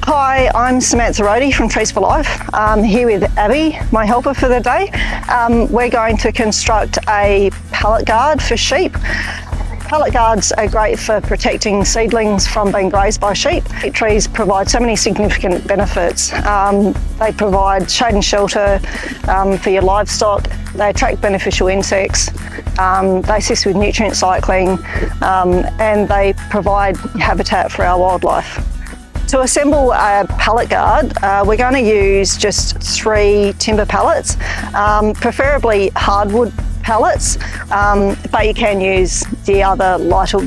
Hi, I'm Samantha Rohde from Trees for Life. I'm here with Abby, my helper for the day. We're going to construct a pallet guard for sheep. Pallet guards are great for protecting seedlings from being grazed by sheep. Trees provide so many significant benefits. They provide shade and shelter for your livestock. They attract beneficial insects. They assist with nutrient cycling, and they provide habitat for our wildlife. To assemble a pallet guard, we're going to use just 3 timber pallets, preferably hardwood pallets, but you can use the other lighter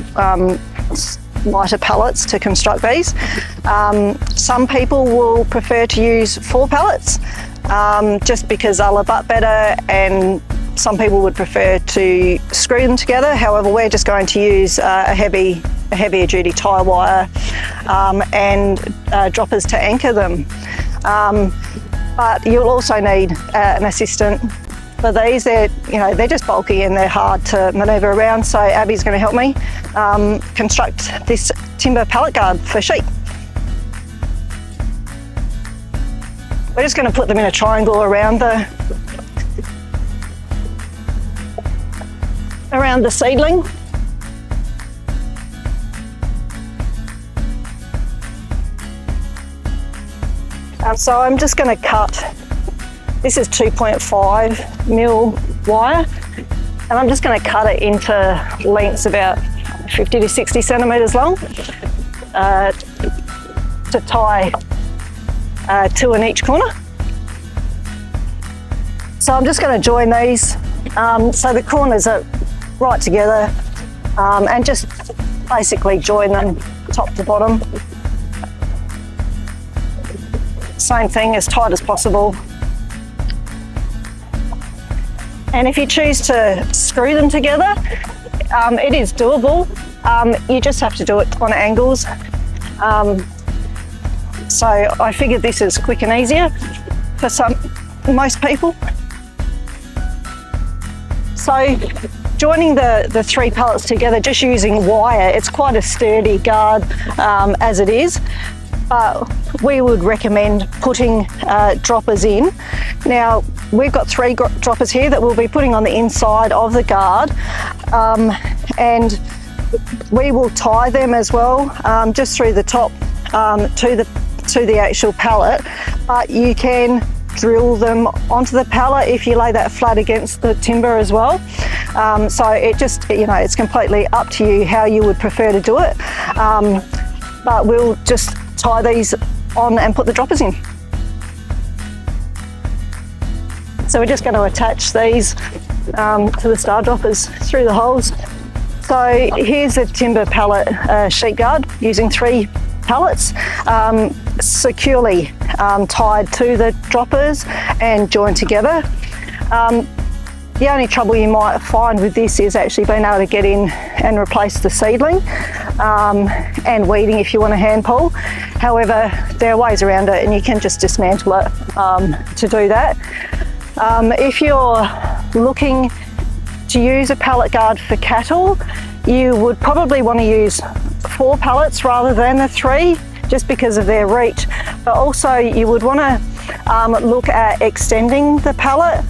pallets to construct these. Some people will prefer to use 4 pallets just because they'll abut better, and some people would prefer to screw them together. However, we're just going to use a heavier duty tie wire and droppers to anchor them. But you'll also need an assistant for these. They're just bulky and they're hard to manoeuvre around, so Abby's going to help me construct this timber pallet guard for sheep. We're just going to put them in a triangle around the seedling. So I'm just going to cut, this is 2.5mm wire, and I'm just going to cut it into lengths about 50 to 60 centimetres long to tie 2 in each corner. So I'm just going to join these so the corners are right together, and just basically join them top to bottom. Same thing, as tight as possible. And if you choose to screw them together, it is doable. You just have to do it on angles. So I figured this is quick and easier for most people. So joining the 3 pallets together just using wire, it's quite a sturdy guard as it is. But we would recommend putting droppers in. Now, we've got 3 droppers here that we'll be putting on the inside of the guard, and we will tie them as well, just through the top to the actual pallet. But you can drill them onto the pallet if you lay that flat against the timber as well. So it just, it's completely up to you how you would prefer to do it. But we'll just tie these on and put the droppers in. So we're just going to attach these to the star droppers through the holes. So here's a timber pallet sheep guard using 3 pallets, securely tied to the droppers and joined together. The only trouble you might find with this is actually being able to get in and replace the seedling, and weeding if you want a hand pull. However, there are ways around it, and you can just dismantle it to do that. If you're looking to use a pallet guard for cattle, you would probably want to use 4 pallets rather than the 3, just because of their reach. But also you would want to look at extending the pallet,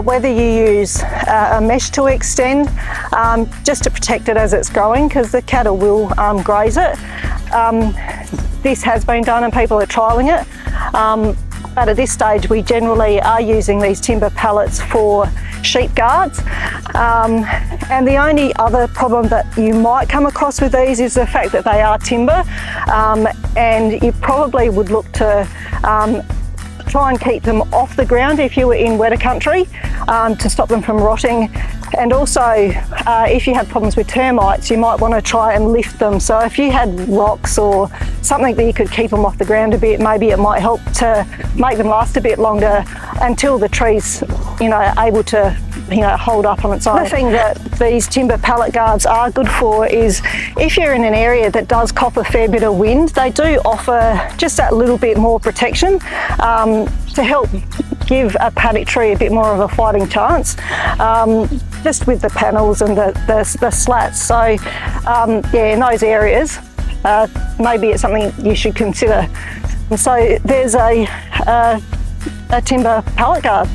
whether you use a mesh to extend, just to protect it as it's growing, because the cattle will graze it. This has been done and people are trialling it, but at this stage we generally are using these timber pallets for sheep guards. And the only other problem that you might come across with these is the fact that they are timber, and you probably would look to try and keep them off the ground if you were in wetter country, to stop them from rotting. And also, if you have problems with termites, you might want to try and lift them. So if you had rocks or something that you could keep them off the ground a bit, maybe it might help to make them last a bit longer until the tree's, able to, hold up on its own. The thing that these timber pallet guards are good for is if you're in an area that does cop a fair bit of wind, they do offer just that little bit more protection to help give a paddock tree a bit more of a fighting chance, just with the panels and the slats. So in those areas, maybe it's something you should consider And so there's a timber pallet guard.